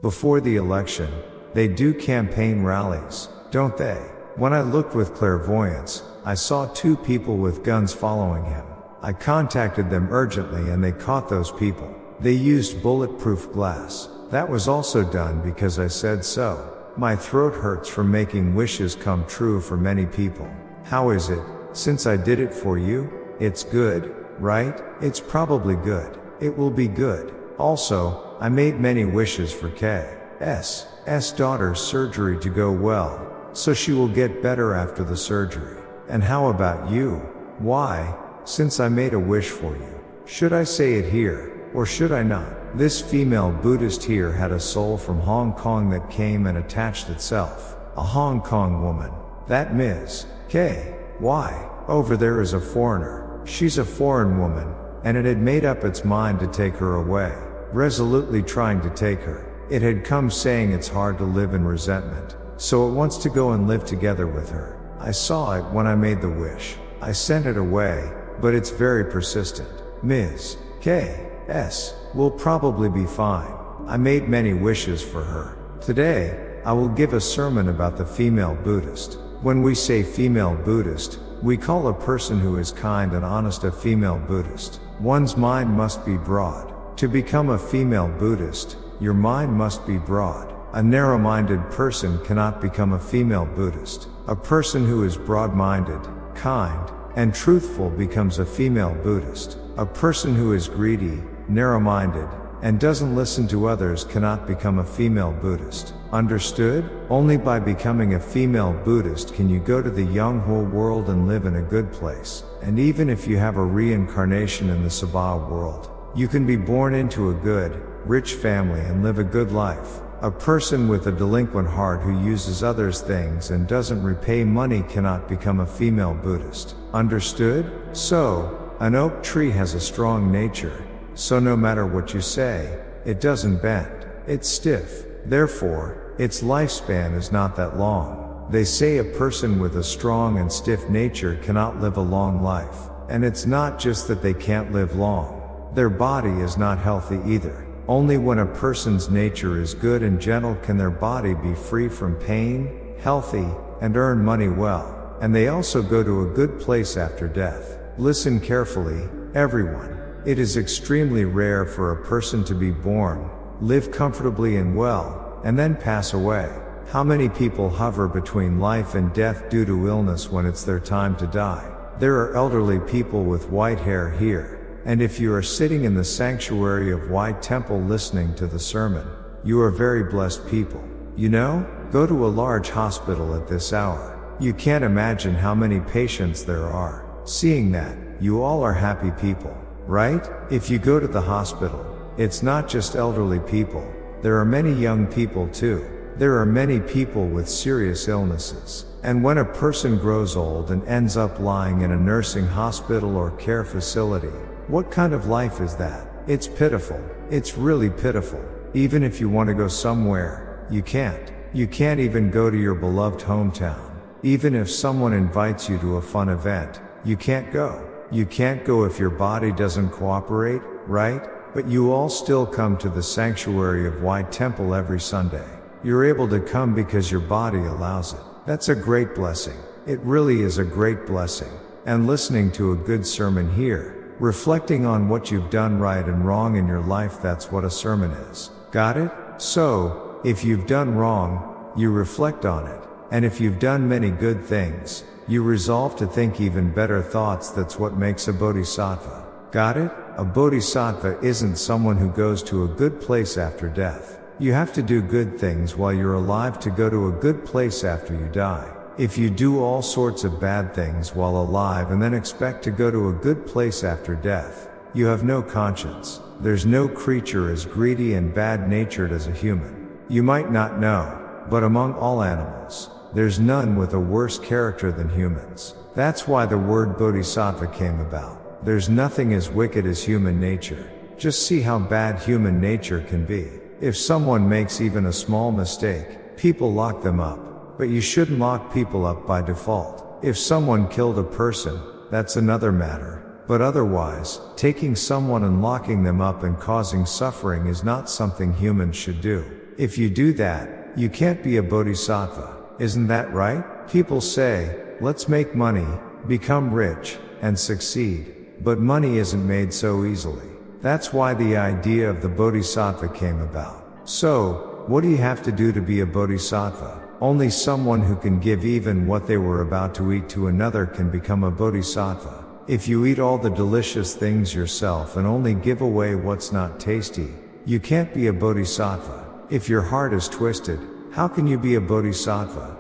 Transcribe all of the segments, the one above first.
Before the election, they do campaign rallies, don't they? When I looked with clairvoyance, I saw 2 people with guns following him. I contacted them urgently and they caught those people. They used bulletproof glass. That was also done because I said so. My throat hurts from making wishes come true for many people. How is it, since I did it for you? It's good, right? It's probably good. It will be good. Also, I made many wishes for K's daughter's surgery to go well, so she will get better after the surgery. And how about you? Why, since I made a wish for you, should I say it here, or should I not? This female Buddhist here had a soul from Hong Kong that came and attached itself. A Hong Kong woman. That Ms. K. Y. over there is a foreigner. She's a foreign woman, and it had made up its mind to take her away. Resolutely trying to take her. It had come saying it's hard to live in resentment, so it wants to go and live together with her. I saw it when I made the wish. I sent it away, but it's very persistent. Ms. K.'s will probably be fine. I made many wishes for her. Today, I will give a sermon about the female Buddhist. When we say female Buddhist, we call a person who is kind and honest a female Buddhist. One's mind must be broad. To become a female Buddhist, your mind must be broad. A narrow-minded person cannot become a female Buddhist. A person who is broad-minded, kind, and truthful becomes a female Buddhist. A person who is greedy, narrow-minded, and doesn't listen to others cannot become a female Buddhist. Understood? Only by becoming a female Buddhist can you go to the Yonghwa world and live in a good place. And even if you have a reincarnation in the Sabha world, you can be born into a good, rich family and live a good life. A person with a delinquent heart who uses others' things and doesn't repay money cannot become a female Buddhist. Understood? So, an oak tree has a strong nature, so no matter what you say, it doesn't bend. It's stiff. Therefore, its lifespan is not that long. They say a person with a strong and stiff nature cannot live a long life. And it's not just that they can't live long. Their body is not healthy either. Only when a person's nature is good and gentle can their body be free from pain, healthy, and earn money well. And they also go to a good place after death. Listen carefully, everyone. It is extremely rare for a person to be born, live comfortably and well, and then pass away. How many people hover between life and death due to illness when it's their time to die? There are elderly people with white hair here. And if you are sitting in the sanctuary of White Temple listening to the sermon, you are very blessed people. You know, go to a large hospital at this hour. You can't imagine how many patients there are. Seeing that, you all are happy people, right? If you go to the hospital, it's not just elderly people. There are many young people too. There are many people with serious illnesses. And when a person grows old and ends up lying in a nursing hospital or care facility, what kind of life is that? It's pitiful. It's really pitiful. Even if you want to go somewhere, you can't. You can't even go to your beloved hometown. Even if someone invites you to a fun event, you can't go. You can't go if your body doesn't cooperate, right? But you all still come to the sanctuary of White Temple every Sunday. You're able to come because your body allows it. That's a great blessing. It really is a great blessing. And listening to a good sermon here, reflecting on what you've done right and wrong in your life, that's what a sermon is. Got it? So, if you've done wrong, you reflect on it. And if you've done many good things, you resolve to think even better thoughts. That's what makes a bodhisattva. Got it? A bodhisattva isn't someone who goes to a good place after death. You have to do good things while you're alive to go to a good place after you die. If you do all sorts of bad things while alive and then expect to go to a good place after death, you have no conscience. There's no creature as greedy and bad-natured as a human. You might not know, but among all animals, there's none with a worse character than humans. That's why the word bodhisattva came about. There's nothing as wicked as human nature. Just see how bad human nature can be. If someone makes even a small mistake, people lock them up. But you shouldn't lock people up by default. If someone killed a person, that's another matter. But otherwise, taking someone and locking them up and causing suffering is not something humans should do. If you do that, you can't be a bodhisattva. Isn't that right? People say, let's make money, become rich, and succeed. But money isn't made so easily. That's why the idea of the bodhisattva came about. So, what do you have to do to be a bodhisattva? Only someone who can give even what they were about to eat to another can become a bodhisattva. If you eat all the delicious things yourself and only give away what's not tasty, you can't be a bodhisattva. If your heart is twisted, how can you be a bodhisattva?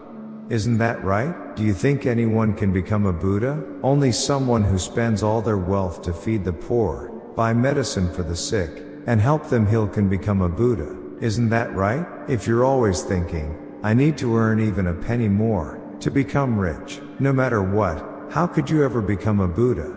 Isn't that right? Do you think anyone can become a Buddha? Only someone who spends all their wealth to feed the poor, buy medicine for the sick, and help them heal can become a Buddha. Isn't that right? If you're always thinking, I need to earn even a penny more to become rich, no matter what, how could you ever become a Buddha?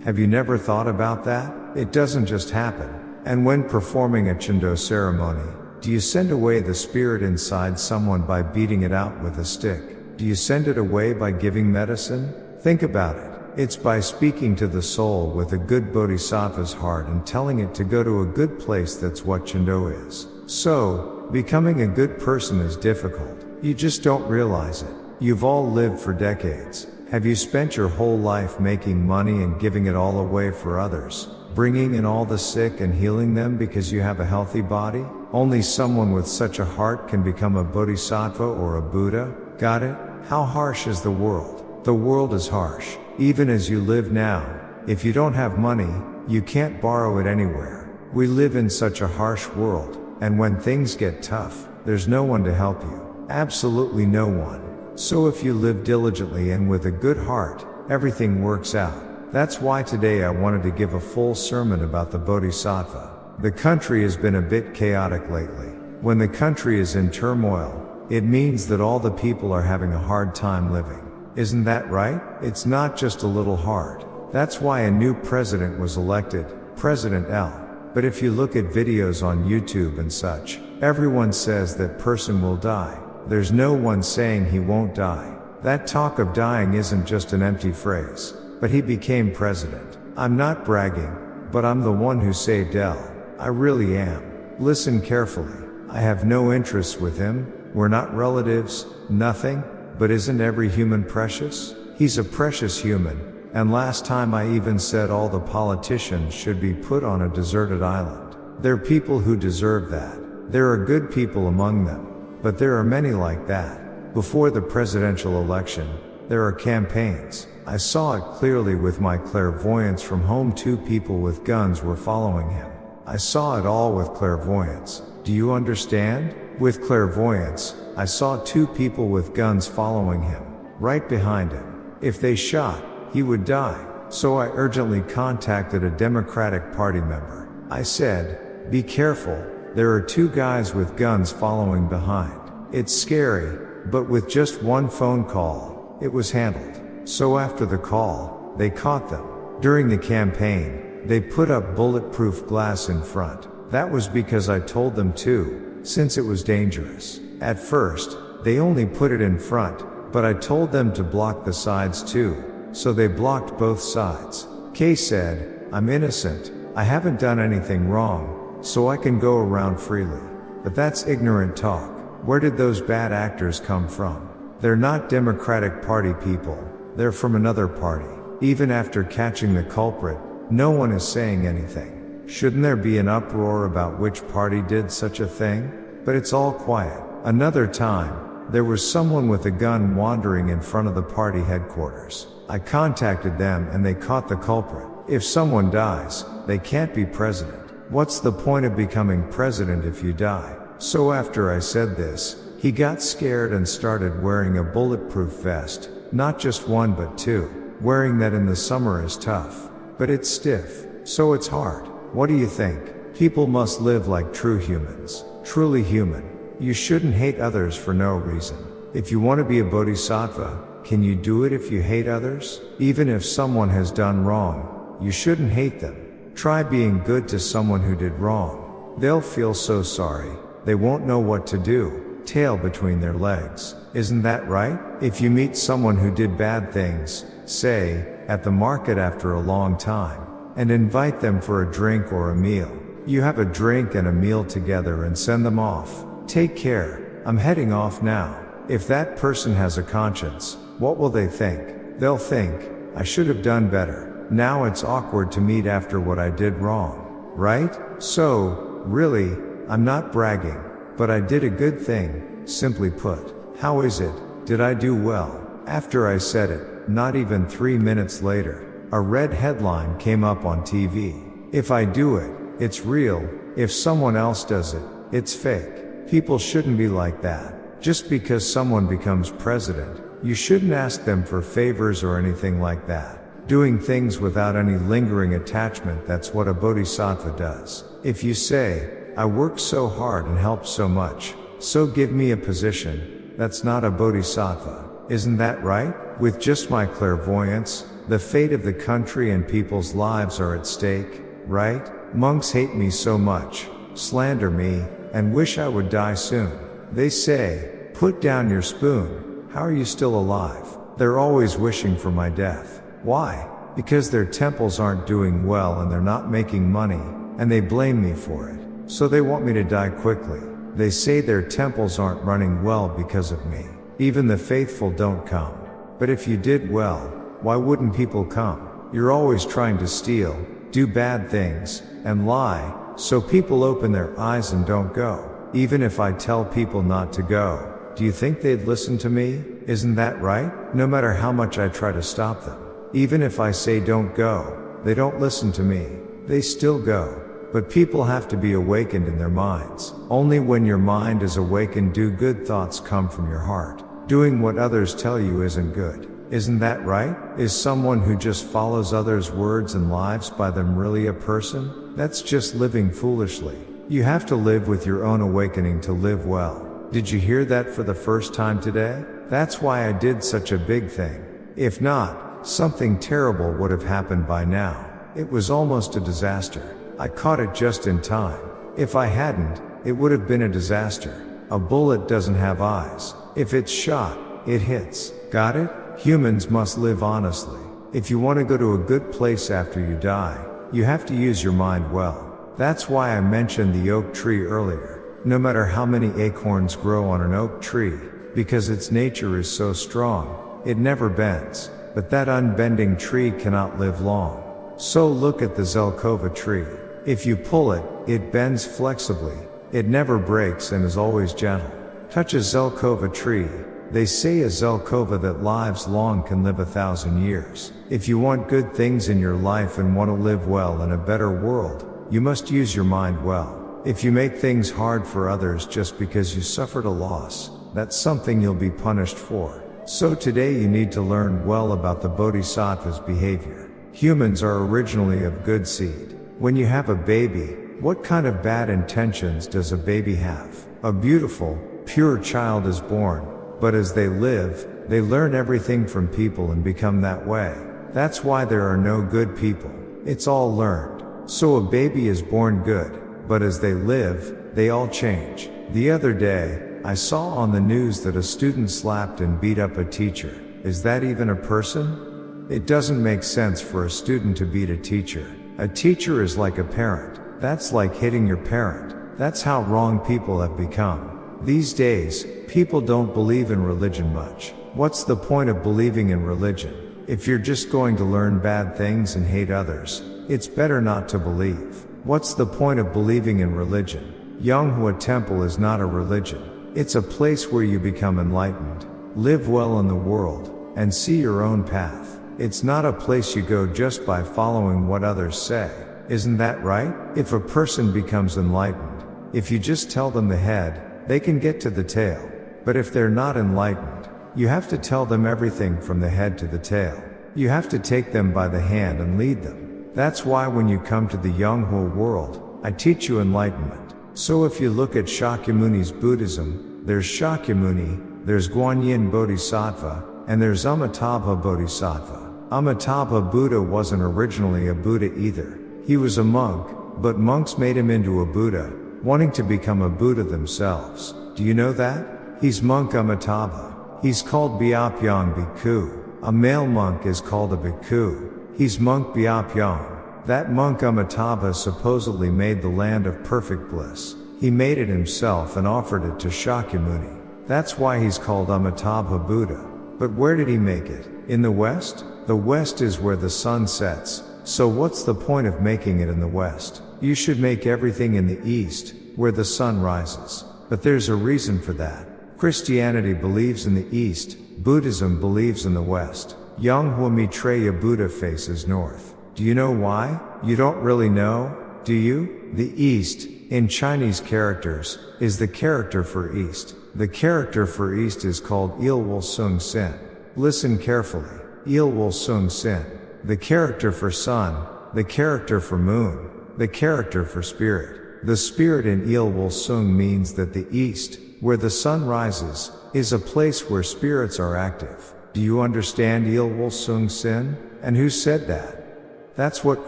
Have you never thought about that? It doesn't just happen. And when performing a Cendo ceremony, do you send away the spirit inside someone by beating it out with a stick? Do you send it away by giving medicine? Think about it. It's by speaking to the soul with a good bodhisattva's heart and telling it to go to a good place. That's what Cendo is. So, becoming a good person is difficult. You just don't realize it. You've all lived for decades. Have you spent your whole life making money and giving it all away for others, bringing in all the sick and healing them because you have a healthy body? Only someone with such a heart can become a bodhisattva or a Buddha. Got it? How harsh is the world? The world is harsh. Even as you live now, if you don't have money, you can't borrow it anywhere. We live in such a harsh world, and when things get tough, there's no one to help you. Absolutely no one. So if you live diligently and with a good heart, everything works out. That's why today I wanted to give a full sermon about the bodhisattva. The country has been a bit chaotic lately. When the country is in turmoil, it means that all the people are having a hard time living. Isn't that right? It's not just a little hard. That's why a new president was elected, President L. But if you look at videos on YouTube and such, everyone says that person will die. There's no one saying he won't die. That talk of dying isn't just an empty phrase. But he became president. I'm not bragging, but I'm the one who saved L. I really am. Listen carefully. I have no interest with him. We're not relatives, nothing. But isn't every human precious? He's a precious human. And last time I even said all the politicians should be put on a deserted island. There are people who deserve that. There are good people among them. But there are many like that. Before the presidential election, there are campaigns. I saw it clearly with my clairvoyance from home. 2 people with guns were following him. I saw it all with clairvoyance. Do you understand? With clairvoyance, I saw 2 people with guns following him, right behind him. If they shot, he would die. So I urgently contacted a Democratic Party member. I said, be careful, there are 2 guys with guns following behind. It's scary, but with just one phone call, it was handled. So after the call, they caught them. During the campaign, they put up bulletproof glass in front. That was because I told them to, since it was dangerous. At first, they only put it in front, but I told them to block the sides too, so they blocked both sides. Kay said, I'm innocent, I haven't done anything wrong, so I can go around freely. But that's ignorant talk. Where did those bad actors come from? They're not Democratic Party people, they're from another party. Even after catching the culprit, no one is saying anything. Shouldn't there be an uproar about which party did such a thing? But it's all quiet. Another time, there was someone with a gun wandering in front of the party headquarters. I contacted them and they caught the culprit. If someone dies, they can't be president. What's the point of becoming president if you die? So after I said this, he got scared and started wearing a bulletproof vest, not just one but 2. Wearing that in the summer is tough. But it's stiff, so it's hard. What do you think? People must live like true humans. Truly human. You shouldn't hate others for no reason. If you want to be a bodhisattva, can you do it if you hate others? Even if someone has done wrong, you shouldn't hate them. Try being good to someone who did wrong. They'll feel so sorry. They won't know what to do. Tail between their legs. Isn't that right? If you meet someone who did bad things, say, at the market after a long time, and invite them for a drink or a meal. You have a drink and a meal together and send them off. Take care, I'm heading off now. If that person has a conscience, what will they think? They'll think, I should have done better. Now it's awkward to meet after what I did wrong. Right? So, really, I'm not bragging, but I did a good thing, simply put. How is it? Did I do well? After I said it, not even 3 minutes later, a red headline came up on TV. If I do it, it's real. If someone else does it, it's fake. People shouldn't be like that. Just because someone becomes president, you shouldn't ask them for favors or anything like that. Doing things without any lingering attachment, that's what a bodhisattva does. If you say, I worked so hard and helped so much, so give me a position, that's not a bodhisattva. Isn't that right? With just my clairvoyance, the fate of the country and people's lives are at stake, right? Monks hate me so much, slander me, and wish I would die soon. They say, put down your spoon. How are you still alive? They're always wishing for my death. Why? Because their temples aren't doing well and they're not making money, and they blame me for it. So they want me to die quickly. They say their temples aren't running well because of me. Even the faithful don't come. But if you did well, why wouldn't people come? You're always trying to steal, do bad things, and lie, so people open their eyes and don't go. Even if I tell people not to go, do you think they'd listen to me? Isn't that right? No matter how much I try to stop them. Even if I say don't go, they don't listen to me. They still go. But people have to be awakened in their minds. Only when your mind is awakened do good thoughts come from your heart. Doing what others tell you isn't good. Isn't that right? Is someone who just follows others' words and lives by them really a person? That's just living foolishly. You have to live with your own awakening to live well. Did you hear that for the first time today? That's why I did such a big thing. If not, something terrible would have happened by now. It was almost a disaster. I caught it just in time. If I hadn't, it would have been a disaster. A bullet doesn't have eyes. If it's shot, it hits. Got it? Humans must live honestly. If you want to go to a good place after you die, you have to use your mind well. That's why I mentioned the oak tree earlier. No matter how many acorns grow on an oak tree, because its nature is so strong, it never bends. But that unbending tree cannot live long. So look at the Zelkova tree. If you pull it, it bends flexibly. It never breaks and is always gentle. Touch a Zelkova tree. They say a Zelkova that lives long can live 1,000 years. If you want good things in your life and want to live well in a better world, you must use your mind well. If you make things hard for others just because you suffered a loss, that's something you'll be punished for. So today you need to learn well about the Bodhisattva's behavior. Humans are originally of good seed. When you have a baby, what kind of bad intentions does a baby have? A beautiful, pure child is born, but as they live, they learn everything from people and become that way. That's why there are no good people. It's all learned. So a baby is born good, but as they live, they all change. The other day, I saw on the news that a student slapped and beat up a teacher. Is that even a person? It doesn't make sense for a student to beat a teacher. A teacher is like a parent. That's like hitting your parent. That's how wrong people have become. These days, people don't believe in religion much. What's the point of believing in religion? If you're just going to learn bad things and hate others, it's better not to believe. What's the point of believing in religion? Yonghwa Temple is not a religion. It's a place where you become enlightened, live well in the world, and see your own path. It's not a place you go just by following what others say. Isn't that right? If a person becomes enlightened, if you just tell them the head, they can get to the tail. But if they're not enlightened, you have to tell them everything from the head to the tail. You have to take them by the hand and lead them. That's why when you come to the Yonghwa world, I teach you enlightenment. So if you look at Shakyamuni's Buddhism, there's Shakyamuni, there's Guanyin Bodhisattva, and there's Amitabha Bodhisattva. Amitabha Buddha wasn't originally a Buddha either. He was a monk, but monks made him into a Buddha, wanting to become a Buddha themselves. Do you know that? He's monk Amitabha. He's called Byapyong Bhikkhu. A male monk is called a Bhikkhu. He's monk Byapyong. That monk Amitabha supposedly made the land of perfect bliss. He made it himself and offered it to Shakyamuni. That's why he's called Amitabha Buddha. But where did he make it? In the West? The West is where the sun sets, so what's the point of making it in the West? You should make everything in the East, where the sun rises. But there's a reason for that. Christianity believes in the East, Buddhism believes in the West. Yonghwa Maitreya Buddha faces north. Do you know why? You don't really know, do you? The East, in Chinese characters, is the character for East. The character for East is called Il Sung Sin. Listen carefully. Il Sung Sin. The character for sun, the character for moon, the character for spirit. The spirit in Il Sung means that the East, where the sun rises, is a place where spirits are active. Do you understand Il Sung Sin? And who said that? That's what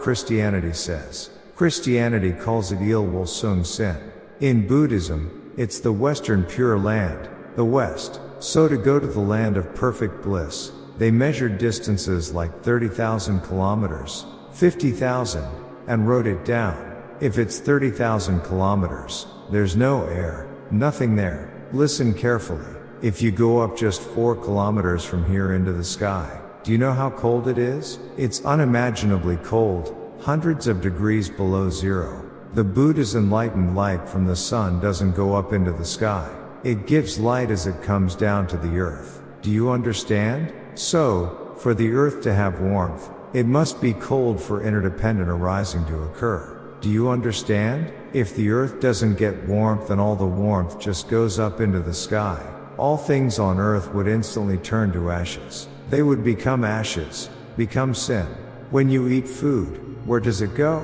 Christianity says. Christianity calls it Il Sung Sin. In Buddhism, it's the Western Pure Land, the West. So to go to the land of perfect bliss, they measured distances like 30,000 kilometers, 50,000, and wrote it down. If it's 30,000 kilometers, there's no air, nothing there. Listen carefully. If you go up just 4 kilometers from here into the sky, do you know how cold it is? It's unimaginably cold, hundreds of degrees below zero. The Buddha's enlightened light from the sun doesn't go up into the sky. It gives light as it comes down to the earth. Do you understand? So, for the earth to have warmth, it must be cold for interdependent arising to occur. Do you understand? If the earth doesn't get warmth and all the warmth just goes up into the sky, all things on earth would instantly turn to ashes. They would become ashes, become sin. When you eat food, where does it go?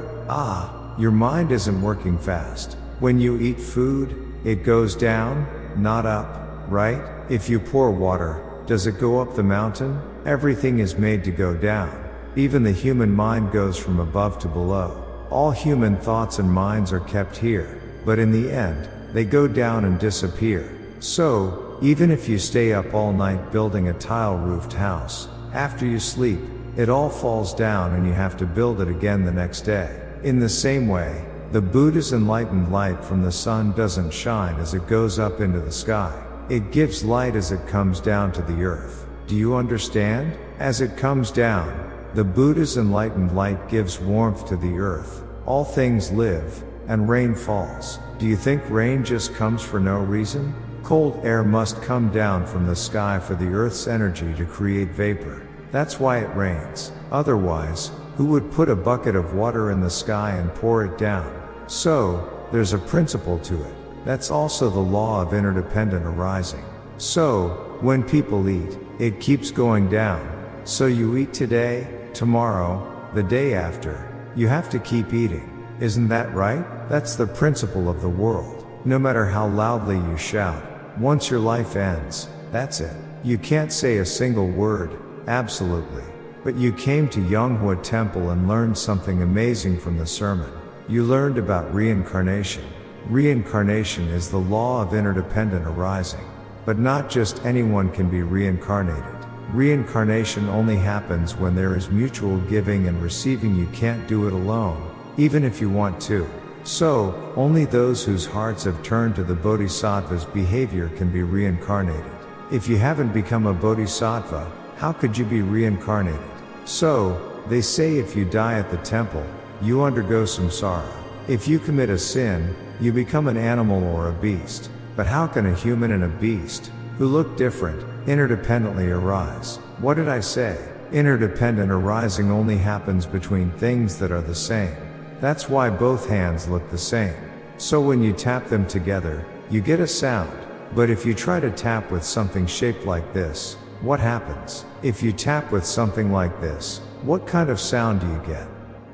Your mind isn't working fast. When you eat food, it goes down, not up, right? If you pour water, does it go up the mountain? Everything is made to go down. Even the human mind goes from above to below. All human thoughts and minds are kept here, but in the end, they go down and disappear. So, even if you stay up all night building a tile-roofed house, after you sleep, it all falls down and you have to build it again the next day. In the same way, the Buddha's enlightened light from the sun doesn't shine as it goes up into the sky. It gives light as it comes down to the earth. Do you understand? As it comes down, the Buddha's enlightened light gives warmth to the earth. All things live, and rain falls. Do you think rain just comes for no reason? Cold air must come down from the sky for the earth's energy to create vapor. That's why it rains. Otherwise, who would put a bucket of water in the sky and pour it down? So, there's a principle to it. That's also the law of interdependent arising. So, when people eat, it keeps going down. So you eat today, tomorrow, the day after. You have to keep eating. Isn't that right? That's the principle of the world. No matter how loudly you shout, once your life ends, that's it. You can't say a single word, absolutely. But you came to Yonghwa Temple and learned something amazing from the sermon. You learned about reincarnation. Reincarnation is the law of interdependent arising. But not just anyone can be reincarnated. Reincarnation only happens when there is mutual giving and receiving. You can't do it alone, even if you want to. So, only those whose hearts have turned to the Bodhisattva's behavior can be reincarnated. If you haven't become a Bodhisattva, how could you be reincarnated? So, they say if you die at the temple, you undergo samsara. If you commit a sin, you become an animal or a beast. But how can a human and a beast, who look different, interdependently arise? What did I say? Interdependent arising only happens between things that are the same. That's why both hands look the same. So when you tap them together, you get a sound. But if you try to tap with something shaped like this, what happens? If you tap with something like this, what kind of sound do you get?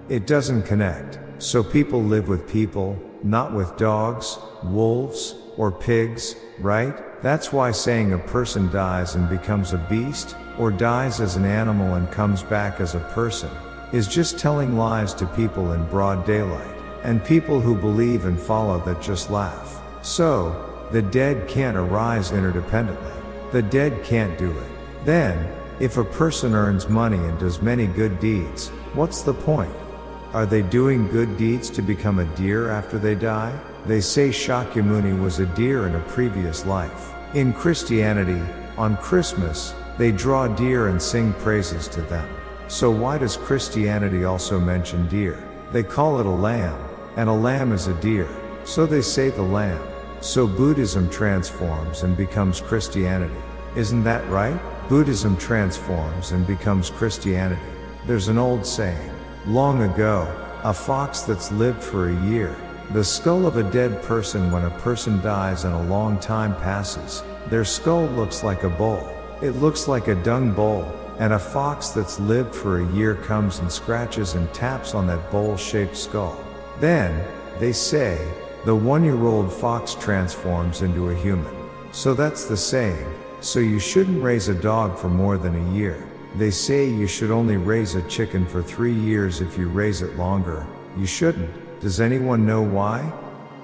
It doesn't connect. So people live with people, not with dogs, wolves, or pigs, right? That's why saying a person dies and becomes a beast, or dies as an animal and comes back as a person, is just telling lies to people in broad daylight. And people who believe and follow that just laugh. So, the dead can't arise interdependently. The dead can't do it. Then, if a person earns money and does many good deeds, what's the point? Are they doing good deeds to become a deer after they die? They say Shakyamuni was a deer in a previous life. In Christianity, on Christmas, they draw deer and sing praises to them. So why does Christianity also mention deer? They call it a lamb, and a lamb is a deer. So they say the lamb. So Buddhism transforms and becomes Christianity. Isn't that right? Buddhism transforms and becomes Christianity. There's an old saying. Long ago, a fox that's lived for a year. The skull of a dead person. When a person dies and a long time passes, their skull looks like a bowl. It looks like a dung bowl, and a fox that's lived for a year comes and scratches and taps on that bowl-shaped skull. Then, they say, the one-year-old fox transforms into a human. So that's the saying. So you shouldn't raise a dog for more than a year. They say you should only raise a chicken for 3 years. If you raise it longer, you shouldn't. Does anyone know why?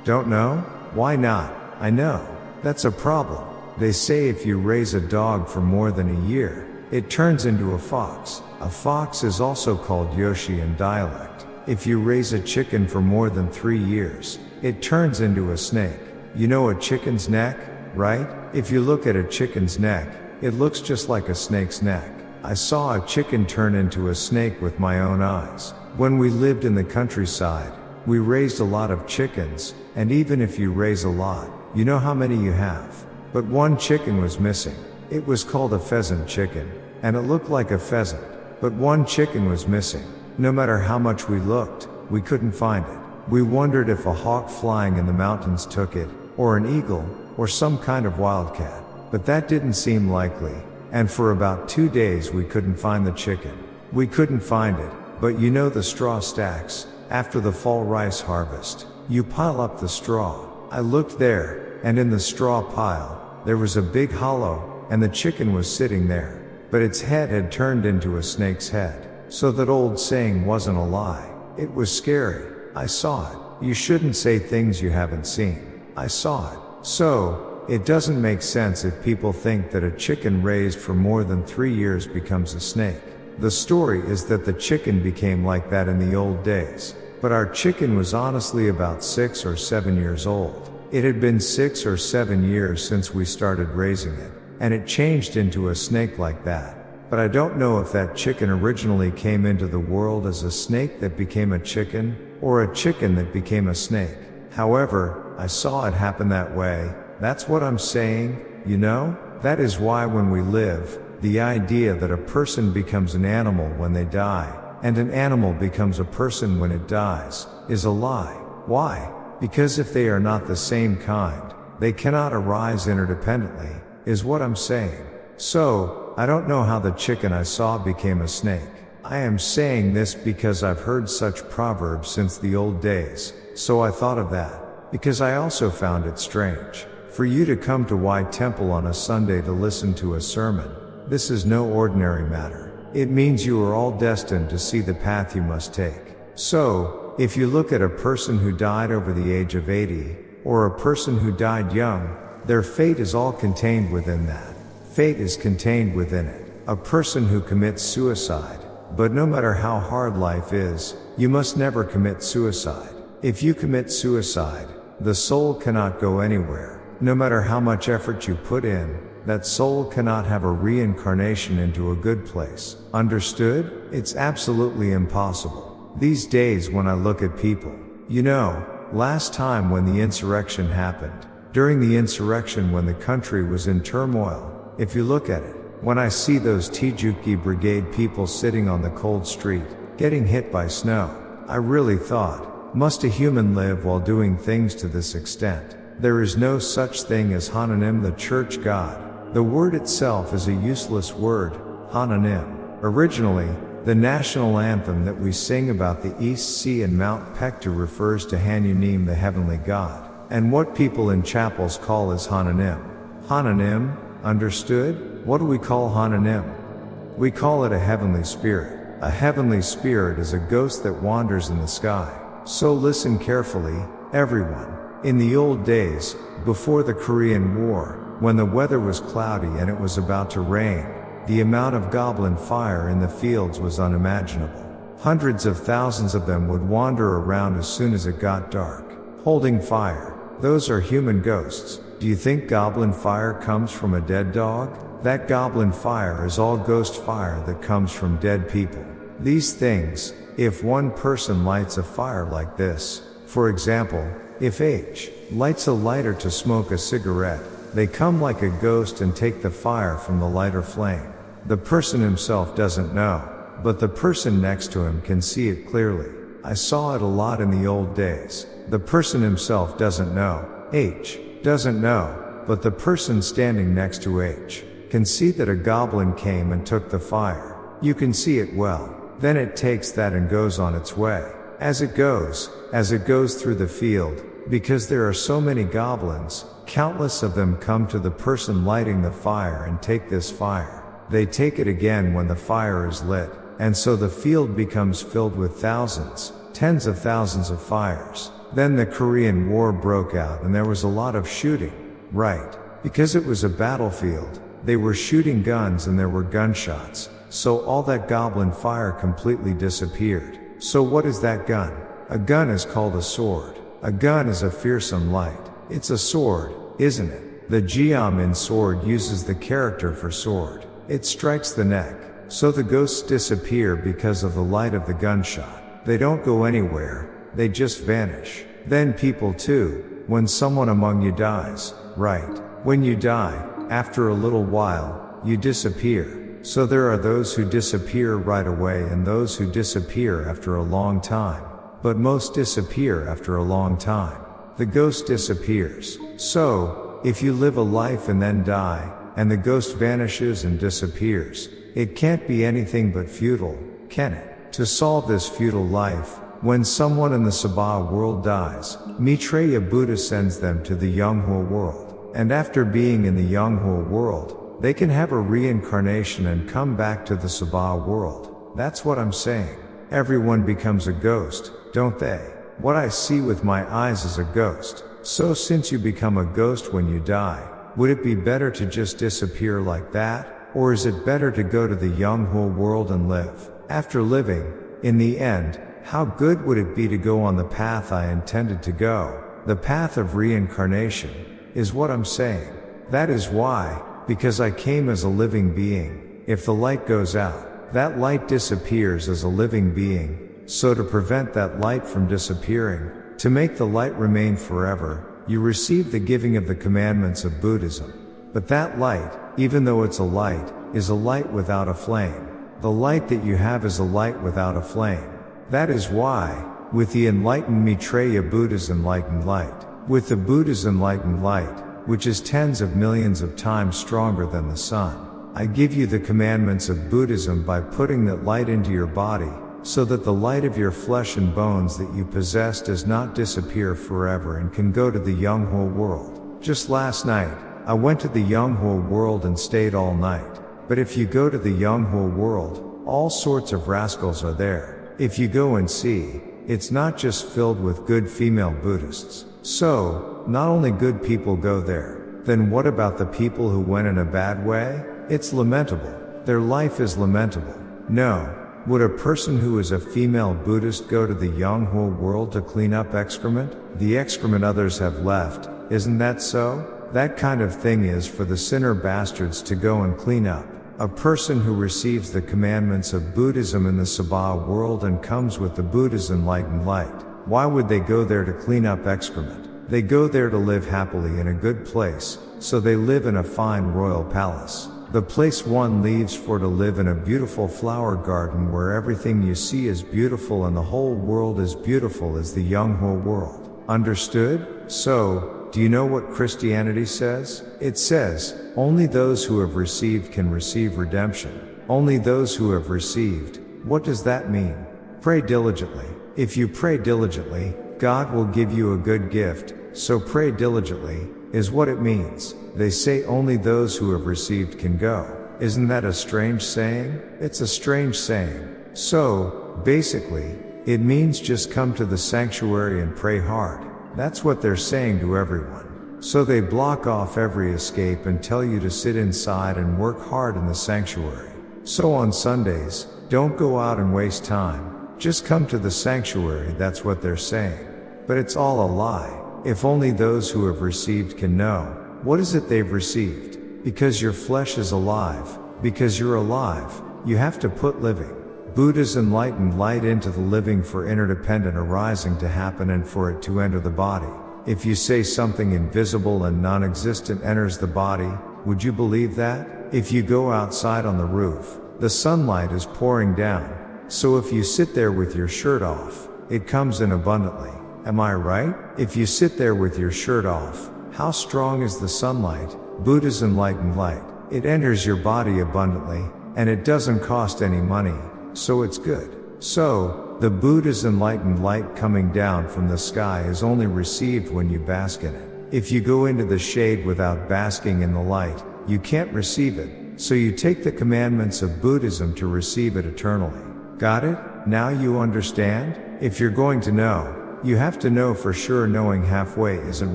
Don't know? Why not? I know. That's a problem. They say if you raise a dog for more than a year, it turns into a fox. A fox is also called Yoshi in dialect. If you raise a chicken for more than 3 years, it turns into a snake. You know a chicken's neck, right? If you look at a chicken's neck, it looks just like a snake's neck. I saw a chicken turn into a snake with my own eyes. When we lived in the countryside, we raised a lot of chickens, and even if you raise a lot, you know how many you have. But one chicken was missing. It was called a pheasant chicken, and it looked like a pheasant. But one chicken was missing. No matter how much we looked, we couldn't find it. We wondered if a hawk flying in the mountains took it, or an eagle, or some kind of wildcat. But that didn't seem likely, and for about 2 days we couldn't find the chicken. We couldn't find it, but you know the straw stacks, after the fall rice harvest, you pile up the straw. I looked there, and in the straw pile, there was a big hollow, and the chicken was sitting there. But its head had turned into a snake's head. So that old saying wasn't a lie. It was scary. I saw it. You shouldn't say things you haven't seen. I saw it. So, it doesn't make sense if people think that a chicken raised for more than 3 years becomes a snake. The story is that the chicken became like that in the old days. But our chicken was honestly about 6 or 7 years old. It had been 6 or 7 years since we started raising it, and it changed into a snake like that. But I don't know if that chicken originally came into the world as a snake that became a chicken, or a chicken that became a snake. However, I saw it happen that way. That's what I'm saying, you know? That is why when we live, the idea that a person becomes an animal when they die, and an animal becomes a person when it dies, is a lie. Why? Because if they are not the same kind, they cannot arise interdependently, is what I'm saying. So, I don't know how the chicken I saw became a snake. I am saying this because I've heard such proverbs since the old days, so I thought of that, because I also found it strange. For you to come to White Temple on a Sunday to listen to a sermon, this is no ordinary matter. It means you are all destined to see the path you must take. So, if you look at a person who died over the age of 80, or a person who died young, their fate is all contained within that. Fate is contained within it. A person who commits suicide. But no matter how hard life is, you must never commit suicide. If you commit suicide, the soul cannot go anywhere. No matter how much effort you put in, that soul cannot have a reincarnation into a good place. Understood? It's absolutely impossible. These days when I look at people, you know, last time when the insurrection happened, during the insurrection when the country was in turmoil, if you look at it, when I see those Tijuki Brigade people sitting on the cold street, getting hit by snow, I really thought, must a human live while doing things to this extent? There is no such thing as Hananim, the church god. The word itself is a useless word, Hananim. Originally, the national anthem that we sing about the East Sea and Mount Pektu refers to Hanunim, the heavenly god, and what people in chapels call as Hananim. Hananim, understood? What do we call Hananim? We call it a heavenly spirit. A heavenly spirit is a ghost that wanders in the sky. So listen carefully, everyone. In the old days, before the Korean War, when the weather was cloudy and it was about to rain, the amount of goblin fire in the fields was unimaginable. Hundreds of thousands of them would wander around as soon as it got dark, holding fire. Those are human ghosts. Do you think goblin fire comes from a dead dog? That goblin fire is all ghost fire that comes from dead people. These things, if one person lights a fire like this, for example, if H lights a lighter to smoke a cigarette, they come like a ghost and take the fire from the lighter flame. The person himself doesn't know, but the person next to him can see it clearly. I saw it a lot in the old days. The person himself doesn't know, H doesn't know, but the person standing next to H can see that a goblin came and took the fire. You can see it well. Then it takes that and goes on its way. As it goes through the field, because there are so many goblins, countless of them come to the person lighting the fire and take this fire. They take it again when the fire is lit, and so the field becomes filled with thousands, tens of thousands of fires. Then the Korean War broke out and there was a lot of shooting. Right. Because it was a battlefield, they were shooting guns and there were gunshots. So all that goblin fire completely disappeared. So what is that gun? A gun is called a sword. A gun is a fearsome light. It's a sword, isn't it? The Geom in sword uses the character for sword. It strikes the neck. So the ghosts disappear because of the light of the gunshot. They don't go anywhere, they just vanish. Then people too, when someone among you dies, right? When you die, after a little while, you disappear. So there are those who disappear right away and those who disappear after a long time. But most disappear after a long time. The ghost disappears. So, if you live a life and then die, and the ghost vanishes and disappears, it can't be anything but futile, can it? To solve this futile life, when someone in the Sabha world dies, Maitreya Buddha sends them to the Yonghwa world. And after being in the Yonghwa world, they can have a reincarnation and come back to the Sabha world. That's what I'm saying. Everyone becomes a ghost, don't they? What I see with my eyes is a ghost. So since you become a ghost when you die, would it be better to just disappear like that? Or is it better to go to the Yonghwa world and live? After living, in the end, how good would it be to go on the path I intended to go? The path of reincarnation, is what I'm saying. That is why, because I came as a living being, if the light goes out, that light disappears as a living being. So to prevent that light from disappearing, to make the light remain forever, you receive the giving of the commandments of Buddhism. But that light, even though it's a light, is a light without a flame. The light that you have is a light without a flame. That is why, with the enlightened Maitreya Buddha's enlightened light, with the Buddha's enlightened light, which is tens of millions of times stronger than the sun, I give you the commandments of Buddhism by putting that light into your body, so that the light of your flesh and bones that you possess does not disappear forever and can go to the Yonghwa world. Just last night, I went to the Yonghwa world and stayed all night. But if you go to the Yonghwa world, all sorts of rascals are there. If you go and see, it's not just filled with good female Buddhists. So, not only good people go there. Then what about the people who went in a bad way? It's lamentable. Their life is lamentable. No. Would a person who is a female Buddhist go to the Yonghwa world to clean up excrement? The excrement others have left, isn't that so? That kind of thing is for the sinner bastards to go and clean up. A person who receives the commandments of Buddhism in the Sabha world and comes with the Buddha's enlightened light, why would they go there to clean up excrement? They go there to live happily in a good place, so they live in a fine royal palace. The place one leaves for to live in a beautiful flower garden where everything you see is beautiful and the whole world is beautiful is the Yonghwa world. Understood? So, do you know what Christianity says? It says, only those who have received can receive redemption. Only those who have received. What does that mean? Pray diligently. If you pray diligently, God will give you a good gift, so pray diligently, is what it means. They say only those who have received can go. Isn't that a strange saying? It's a strange saying. So, basically, it means just come to the sanctuary and pray hard. That's what they're saying to everyone. So they block off every escape and tell you to sit inside and work hard in the sanctuary. So on Sundays, don't go out and waste time. Just come to the sanctuary, that's what they're saying. But it's all a lie. If only those who have received can know. What is it they've received? Because your flesh is alive. Because you're alive, you have to put living. Buddha's enlightened light into the living for interdependent arising to happen and for it to enter the body. If you say something invisible and non-existent enters the body, would you believe that? If you go outside on the roof, the sunlight is pouring down. So if you sit there with your shirt off, it comes in abundantly. Am I right? If you sit there with your shirt off, how strong is the sunlight? Buddha's enlightened light. It enters your body abundantly, and it doesn't cost any money, so it's good. So, the Buddha's enlightened light coming down from the sky is only received when you bask in it. If you go into the shade without basking in the light, you can't receive it, so you take the commandments of Buddhism to receive it eternally. Got it? Now you understand? If you're going to know, you have to know for sure. Knowing halfway isn't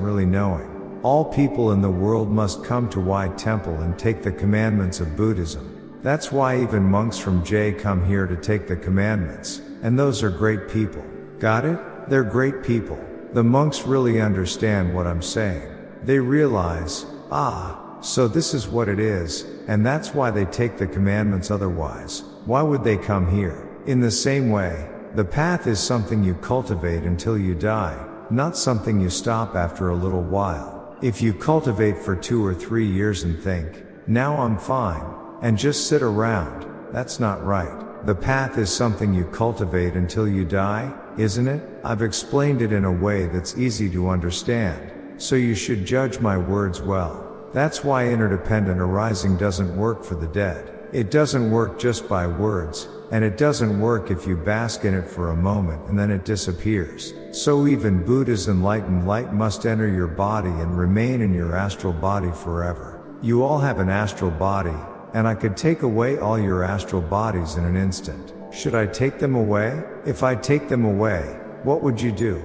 really knowing. All people in the world must come to White Temple and take the commandments of Buddhism. That's why even monks from J come here to take the commandments, and those are great people. Got it? They're great people. The monks really understand what I'm saying. They realize, so this is what it is, and that's why they take the commandments. Otherwise, why would they come here? In the same way, the path is something you cultivate until you die, not something you stop after a little while. If you cultivate for 2 or 3 years and think, now I'm fine, and just sit around, that's not right. The path is something you cultivate until you die, isn't it? I've explained it in a way that's easy to understand, so you should judge my words well. That's why interdependent arising doesn't work for the dead. It doesn't work just by words, and it doesn't work if you bask in it for a moment and then it disappears. So even Buddha's enlightened light must enter your body and remain in your astral body forever. You all have an astral body, and I could take away all your astral bodies in an instant. Should I take them away? If I take them away, what would you do?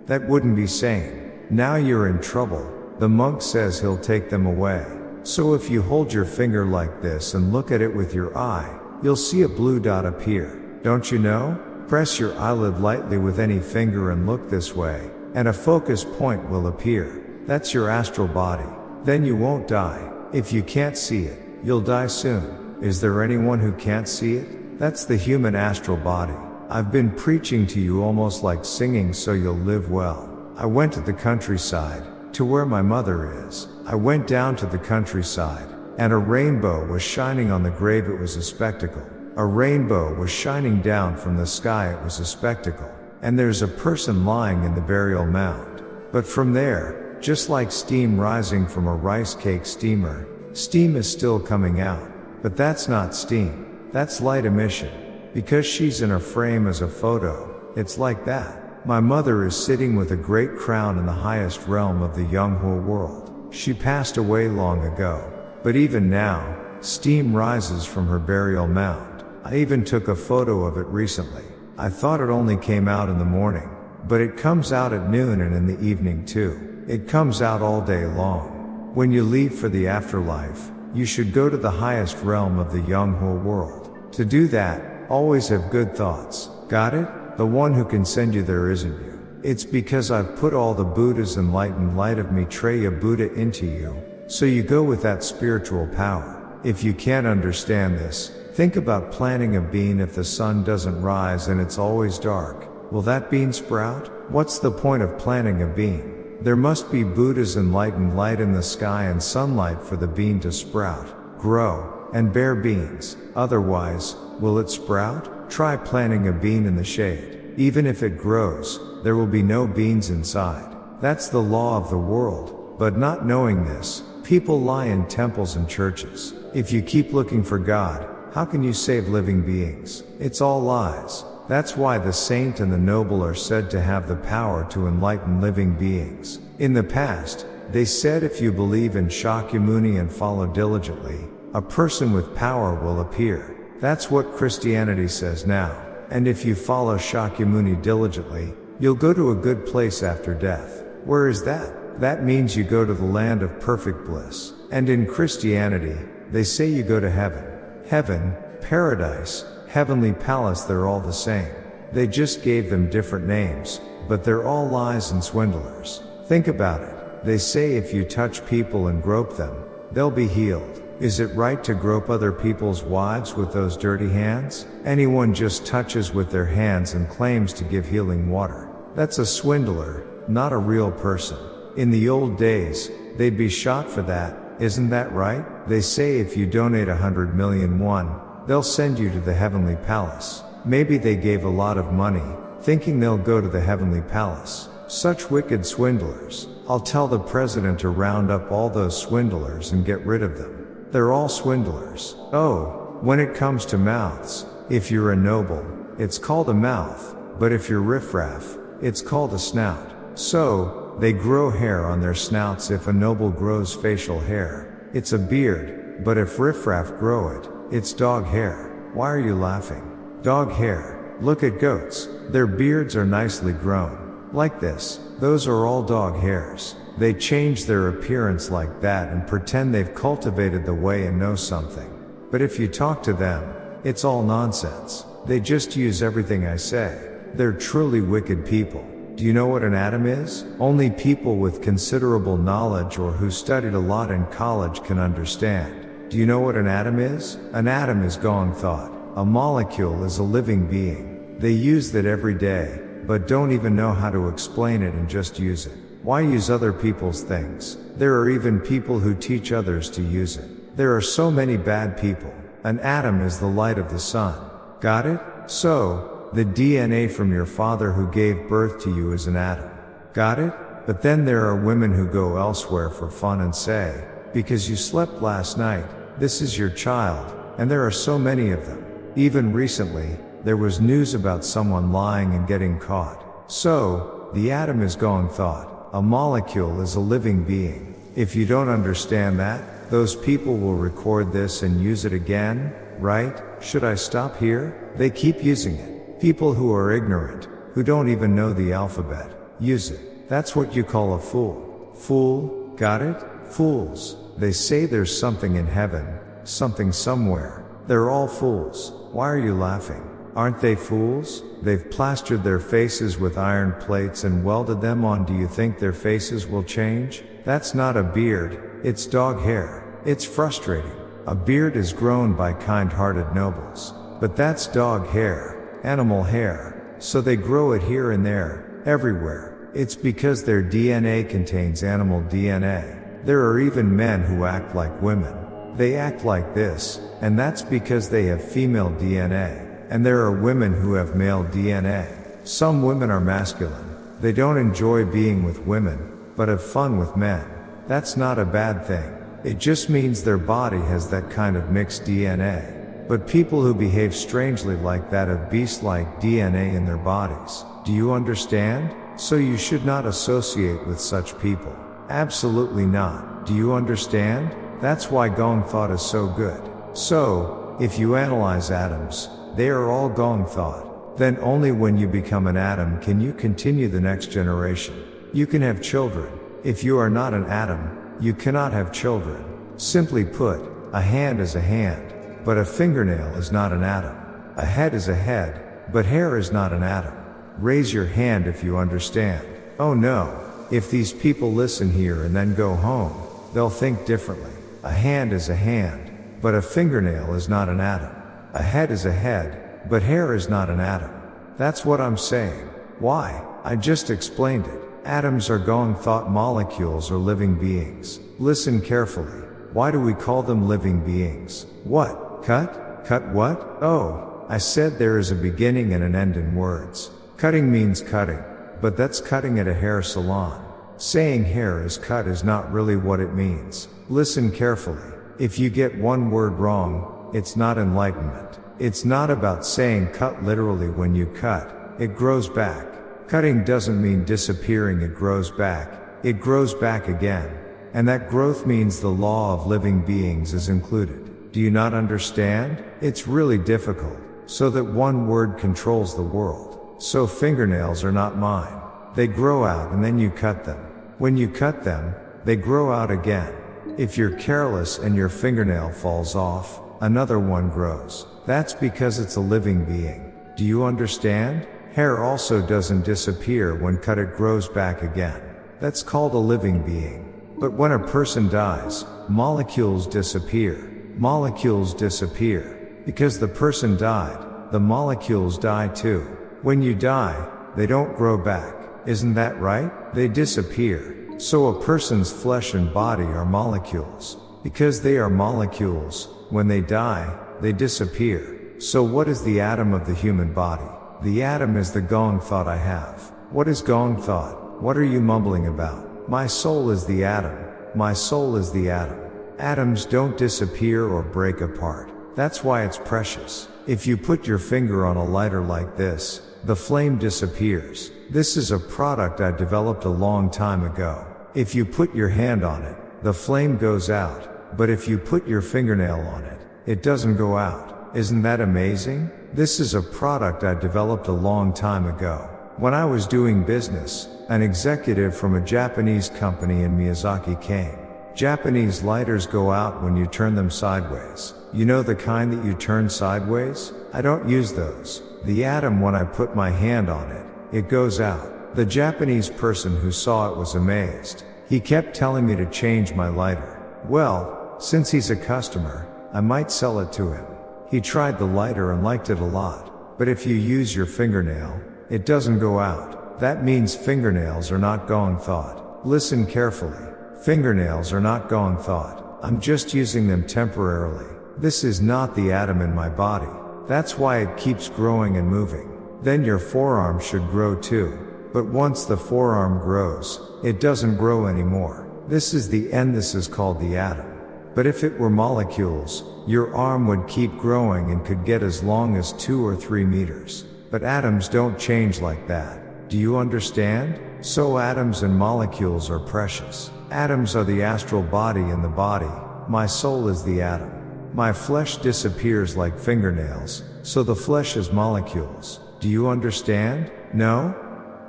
That wouldn't be sane. Now you're in trouble. The monk says he'll take them away. So if you hold your finger like this and look at it with your eye, you'll see a blue dot appear. Don't you know? Press your eyelid lightly with any finger and look this way, and a focus point will appear. That's your astral body. Then you won't die. If you can't see it, you'll die soon. Is there anyone who can't see it? That's the human astral body. I've been preaching to you almost like singing so you'll live well. I went to the countryside, to where my mother is. I went down to the countryside, and a rainbow was shining on the grave. It was a spectacle. A rainbow was shining down from the sky. It was a spectacle. And there's a person lying in the burial mound. But from there, just like steam rising from a rice cake steamer, steam is still coming out. But that's not steam. That's light emission. Because she's in a frame as a photo, it's like that. My mother is sitting with a great crown in the highest realm of the Yonghwa world. She passed away long ago. But even now, steam rises from her burial mound. I even took a photo of it recently. I thought it only came out in the morning, but it comes out at noon and in the evening too. It comes out all day long. When you leave for the afterlife, you should go to the highest realm of the Yonghwa world. To do that, always have good thoughts. Got it? The one who can send you there isn't you. It's because I've put all the Buddha's enlightened light of Maitreya Buddha into you, so you go with that spiritual power. If you can't understand this, think about planting a bean. If the sun doesn't rise and it's always dark, will that bean sprout? What's the point of planting a bean? There must be Buddha's enlightened light in the sky and sunlight for the bean to sprout, grow, and bear beans. Otherwise, will it sprout? Try planting a bean in the shade. Even if it grows, there will be no beans inside. That's the law of the world. But not knowing this, people lie in temples and churches. If you keep looking for God, how can you save living beings? It's all lies. That's why the saint and the noble are said to have the power to enlighten living beings. In the past, they said if you believe in Shakyamuni and follow diligently, a person with power will appear. That's what Christianity says now. And if you follow Shakyamuni diligently, you'll go to a good place after death. Where is that? That means you go to the land of perfect bliss. And in Christianity, they say you go to heaven. Heaven, paradise, heavenly palace, they're all the same. They just gave them different names, but they're all lies and swindlers. Think about it. They say if you touch people and grope them, they'll be healed. Is it right to grope other people's wives with those dirty hands? Anyone just touches with their hands and claims to give healing water. That's a swindler, not a real person. In the old days, they'd be shot for that, isn't that right? They say if you donate 100 million won, they'll send you to the heavenly palace. Maybe they gave a lot of money, thinking they'll go to the heavenly palace. Such wicked swindlers. I'll tell the president to round up all those swindlers and get rid of them. They're all swindlers. Oh, when it comes to mouths, if you're a noble, it's called a mouth, but if you're riffraff, it's called a snout. So, they grow hair on their snouts. If a noble grows facial hair, it's a beard, but if riffraff grow it, it's dog hair. Why are you laughing? Dog hair. Look at goats. Their beards are nicely grown. Like this. Those are all dog hairs. They change their appearance like that and pretend they've cultivated the way and know something. But if you talk to them, it's all nonsense. They just use everything I say. They're truly wicked people. Do you know what an atom is? Only people with considerable knowledge or who studied a lot in college can understand. Do you know what an atom is? An atom is gong thought. A molecule is a living being. They use that every day, but don't even know how to explain it and just use it. Why use other people's things? There are even people who teach others to use it. There are so many bad people. An atom is the light of the sun. Got it? So, the DNA from your father who gave birth to you is an atom. Got it? But then there are women who go elsewhere for fun and say, because you slept last night, this is your child, and there are so many of them. Even recently, there was news about someone lying and getting caught. So, the atom is gong thought. A molecule is a living being. If you don't understand that, those people will record this and use it again, right? Should I stop here? They keep using it. People who are ignorant, who don't even know the alphabet, use it. That's what you call a fool. Fool, got it? Fools. They say there's something in heaven, something somewhere. They're all fools. Why are you laughing? Aren't they fools? They've plastered their faces with iron plates and welded them on. Do you think their faces will change? That's not a beard, it's dog hair. It's frustrating. A beard is grown by kind-hearted nobles. But that's dog hair, animal hair. So they grow it here and there, everywhere. It's because their DNA contains animal DNA. There are even men who act like women. They act like this, and that's because they have female DNA. And there are women who have male DNA. Some women are masculine. They don't enjoy being with women, but have fun with men. That's not a bad thing. It just means their body has that kind of mixed DNA. But people who behave strangely like that have beast-like DNA in their bodies. Do you understand? So you should not associate with such people. Absolutely not. Do you understand? That's why gong thought is so good. So, if you analyze atoms, they are all gong thought. Then only when you become an atom can you continue the next generation. You can have children. If you are not an atom, you cannot have children. Simply put, a hand is a hand, but a fingernail is not an atom. A head is a head, but hair is not an atom. Raise your hand if you understand. Oh no, if these people listen here and then go home, they'll think differently. A hand is a hand, but a fingernail is not an atom. A head is a head, but hair is not an atom. That's what I'm saying. Why? I just explained it. Atoms are gong thought molecules or living beings. Listen carefully. Why do we call them living beings? What? Cut? Cut what? Oh, I said there is a beginning and an end in words. Cutting means cutting, but that's cutting at a hair salon. Saying hair is cut is not really what it means. Listen carefully. If you get one word wrong, it's not enlightenment. It's not about saying cut literally. When you cut, it grows back. Cutting doesn't mean disappearing. It grows back. It grows back again. And that growth means the law of living beings is included. Do you not understand? It's really difficult. So that one word controls the world. So fingernails are not mine. They grow out and then you cut them. When you cut them, they grow out again. If you're careless and your fingernail falls off, another one grows. That's because it's a living being. Do you understand? Hair also doesn't disappear when cut, it grows back again. That's called a living being. But when a person dies, molecules disappear. Molecules disappear. Because the person died, the molecules die too. When you die, they don't grow back. Isn't that right? They disappear. So a person's flesh and body are molecules. Because they are molecules, when they die, they disappear. So what is the atom of the human body? The atom is the gong thought I have. What is gong thought? What are you mumbling about? My soul is the atom. My soul is the atom. Atoms don't disappear or break apart. That's why it's precious. If you put your finger on a lighter like this, the flame disappears. This is a product I developed a long time ago. If you put your hand on it, the flame goes out. But if you put your fingernail on it, it doesn't go out. Isn't that amazing? This is a product I developed a long time ago. When I was doing business, an executive from a Japanese company in Miyazaki came. Japanese lighters go out when you turn them sideways. You know the kind that you turn sideways? I don't use those. The atom, when I put my hand on it, it goes out. The Japanese person who saw it was amazed. He kept telling me to change my lighter. Well, since he's a customer, I might sell it to him. He tried the lighter and liked it a lot. But if you use your fingernail, it doesn't go out. That means fingernails are not gong thought. Listen carefully. Fingernails are not gong thought. I'm just using them temporarily. This is not the atom in my body. That's why it keeps growing and moving. Then your forearm should grow too. But once the forearm grows, it doesn't grow anymore. This is the end. This is called the atom. But if it were molecules, your arm would keep growing and could get as long as 2 or 3 meters. But atoms don't change like that. Do you understand? So atoms and molecules are precious. Atoms are the astral body in the body. My soul is the atom. My flesh disappears like fingernails, so the flesh is molecules. Do you understand? No?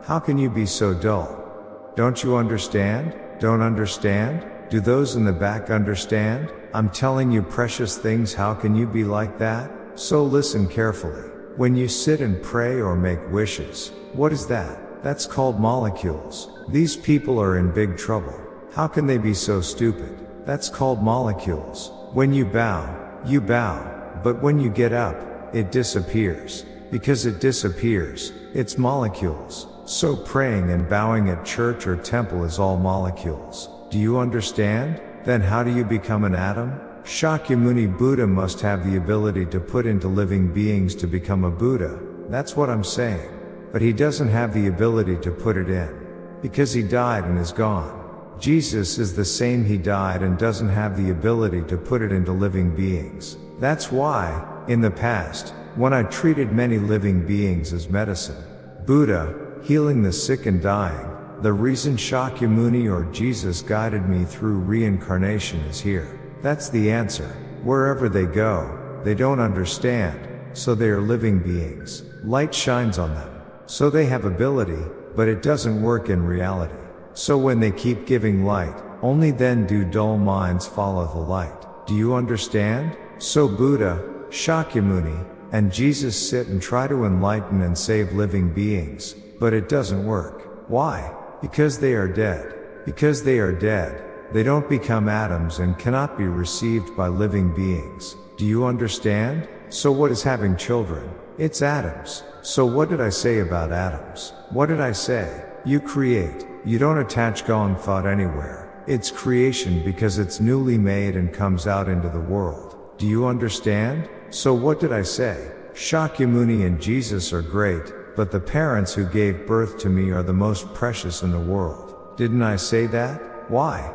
How can you be so dull? Don't you understand? Don't understand? Do those in the back understand? I'm telling you precious things. How can you be like that? So listen carefully. When you sit and pray or make wishes, what is that? That's called molecules. These people are in big trouble. How can they be so stupid? That's called molecules. When you bow, but when you get up, it disappears. Because it disappears, it's molecules. So praying and bowing at church or temple is all molecules. Do you understand? Then how do you become an atom? Shakyamuni Buddha must have the ability to put into living beings to become a Buddha. That's what I'm saying. But he doesn't have the ability to put it in. Because he died and is gone. Jesus is the same. He died and doesn't have the ability to put it into living beings. That's why, in the past, when I treated many living beings as medicine, Buddha, healing the sick and dying, the reason Shakyamuni or Jesus guided me through reincarnation is here. That's the answer. Wherever they go, they don't understand, so they are living beings. Light shines on them. So they have ability, but it doesn't work in reality. So when they keep giving light, only then do dull minds follow the light. Do you understand? So Buddha, Shakyamuni, and Jesus sit and try to enlighten and save living beings, but it doesn't work. Why? Because they are dead. Because they are dead, they don't become atoms and cannot be received by living beings. Do you understand? So what is having children? It's atoms. So what did I say about atoms? What did I say? You create. You don't attach gong thought anywhere. It's creation because it's newly made and comes out into the world. Do you understand? So what did I say? Shakyamuni and Jesus are great, but the parents who gave birth to me are the most precious in the world. Didn't I say that? Why?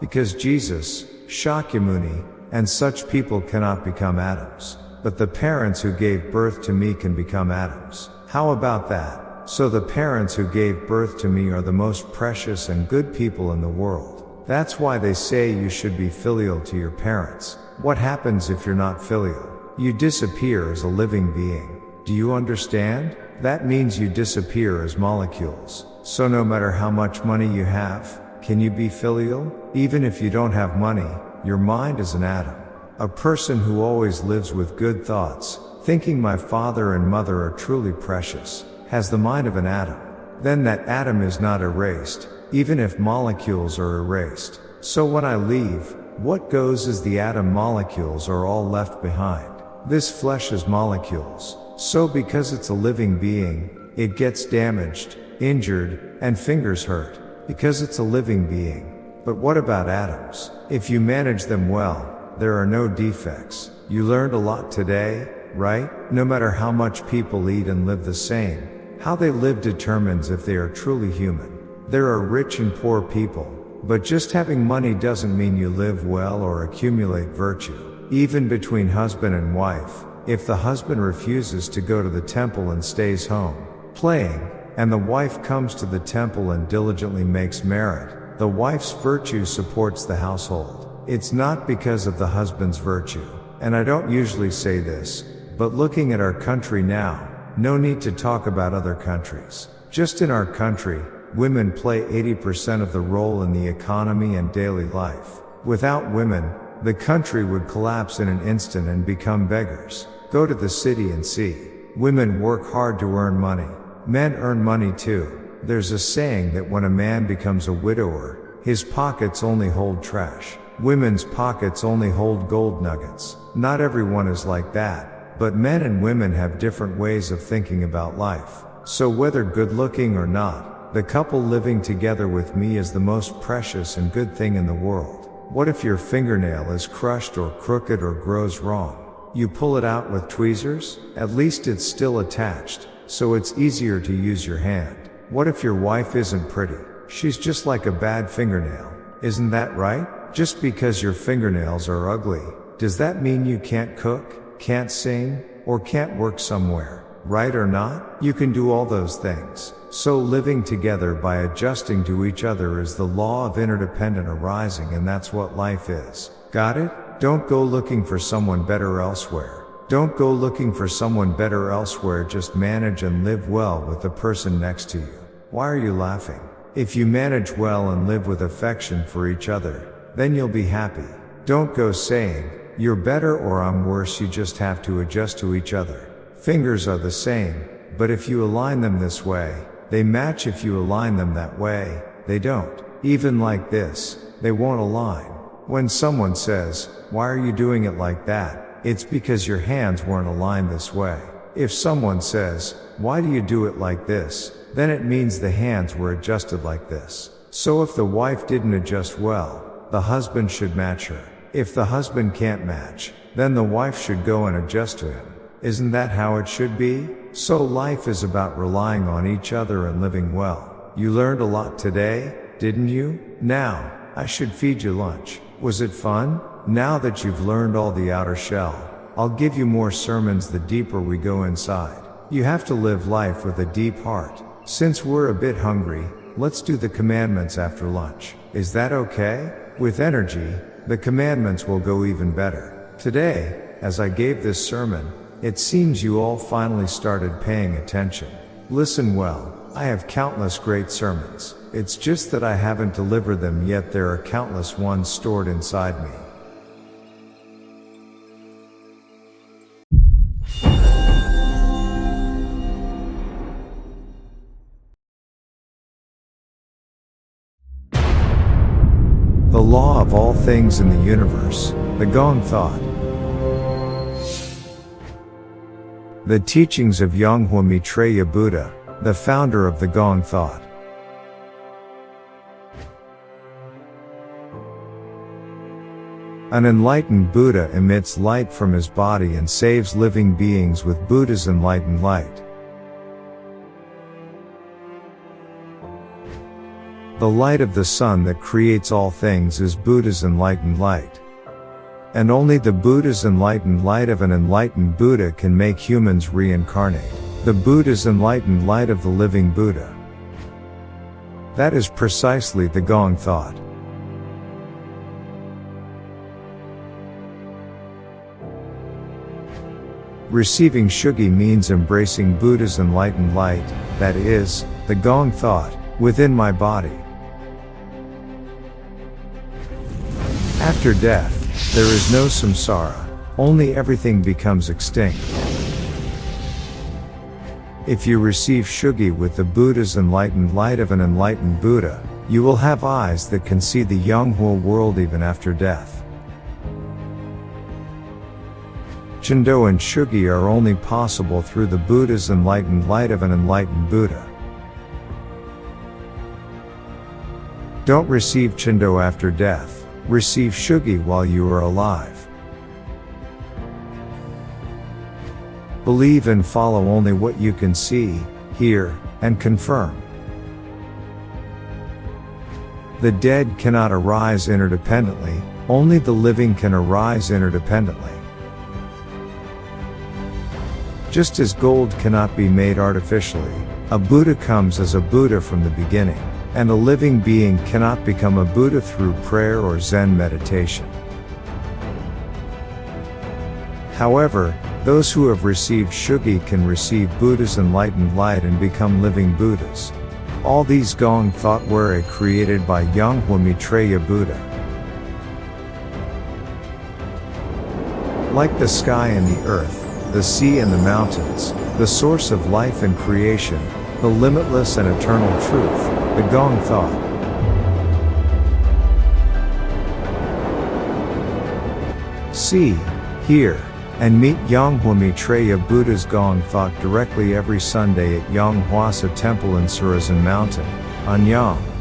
Because Jesus, Shakyamuni, and such people cannot become atoms. But the parents who gave birth to me can become atoms. How about that? So the parents who gave birth to me are the most precious and good people in the world. That's why they say you should be filial to your parents. What happens if you're not filial? You disappear as a living being. Do you understand? That means you disappear as molecules. So no matter how much money you have, can you be filial? Even if you don't have money, your mind is an atom. A person who always lives with good thoughts, thinking my father and mother are truly precious, has the mind of an atom. Then that atom is not erased, even if molecules are erased. So when I leave, what goes is the atom molecules are all left behind. This flesh is molecules. So because it's a living being, it gets damaged, injured, and fingers hurt. Because it's a living being. But what about atoms? If you manage them well, there are no defects. You learned a lot today, right? No matter how much people eat and live the same, how they live determines if they are truly human. There are rich and poor people, but just having money doesn't mean you live well or accumulate virtue. Even between husband and wife, if the husband refuses to go to the temple and stays home, playing, and the wife comes to the temple and diligently makes merit, the wife's virtue supports the household. It's not because of the husband's virtue. And I don't usually say this, but looking at our country now, no need to talk about other countries. Just in our country, women play 80% of the role in the economy and daily life. Without women, the country would collapse in an instant and become beggars. Go to the city and see. Women work hard to earn money. Men earn money too. There's a saying that when a man becomes a widower, his pockets only hold trash. Women's pockets only hold gold nuggets. Not everyone is like that, but men and women have different ways of thinking about life. So whether good looking or not, the couple living together with me is the most precious and good thing in the world. What if your fingernail is crushed or crooked or grows wrong? You pull it out with tweezers? At least it's still attached, so it's easier to use your hand. What if your wife isn't pretty? She's just like a bad fingernail. Isn't that right? Just because your fingernails are ugly, does that mean you can't cook, can't sing, or can't work somewhere? Right or not? You can do all those things. So living together by adjusting to each other is the law of interdependent arising, and that's what life is. Got it? Don't go looking for someone better elsewhere. Don't go looking for someone better elsewhere, just manage and live well with the person next to you. Why are you laughing? If you manage well and live with affection for each other, then you'll be happy. Don't go saying, you're better or I'm worse, you just have to adjust to each other. Fingers are the same, but if you align them this way, they match. If you align them that way, they don't. Even like this, they won't align. When someone says, why are you doing it like that? It's because your hands weren't aligned this way. If someone says, why do you do it like this? Then it means the hands were adjusted like this. So if the wife didn't adjust well, the husband should match her. If the husband can't match, then the wife should go and adjust to him. Isn't that how it should be? So life is about relying on each other and living well. You learned a lot today, didn't you? Now, I should feed you lunch. Was it fun? Now that you've learned all the outer shell, I'll give you more sermons the deeper we go inside. You have to live life with a deep heart. Since we're a bit hungry, let's do the commandments after lunch. Is that okay? With energy, the commandments will go even better. Today, as I gave this sermon, it seems you all finally started paying attention. Listen well, I have countless great sermons. It's just that I haven't delivered them yet. There are countless ones stored inside me. The law of all things in the universe, the Gong Thought. The teachings of Yonghwa Maitreya Buddha, the founder of the Gong Thought. An enlightened Buddha emits light from his body and saves living beings with Buddha's enlightened light. The light of the sun that creates all things is Buddha's enlightened light. And only the Buddha's enlightened light of an enlightened Buddha can make humans reincarnate. The Buddha's enlightened light of the living Buddha. That is precisely the Gong Thought. Receiving Shugi means embracing Buddha's enlightened light, that is, the Gong Thought, within my body. After death, there is no samsara, only everything becomes extinct. If you receive Shugi with the Buddha's enlightened light of an enlightened Buddha, you will have eyes that can see the Yonghwa world even after death. Chendo and Shugi are only possible through the Buddha's enlightened light of an enlightened Buddha. Don't receive Chendo after death, receive Shugi while you are alive. Believe and follow only what you can see, hear, and confirm. The dead cannot arise interdependently, only the living can arise interdependently. Just as gold cannot be made artificially, a Buddha comes as a Buddha from the beginning, and a living being cannot become a Buddha through prayer or Zen meditation. However, those who have received Shugi can receive Buddha's enlightened light and become living Buddhas. All these Gong thought were created by Yonghwa Maitreya Buddha. Like the sky and the earth, the sea and the mountains, the source of life and creation, the limitless and eternal truth, the Gong thought. See, hear, and meet Yonghwa Maitreya Buddha's Gong thought directly every Sunday at Yonghwa Temple in Surazan Mountain, Anyang.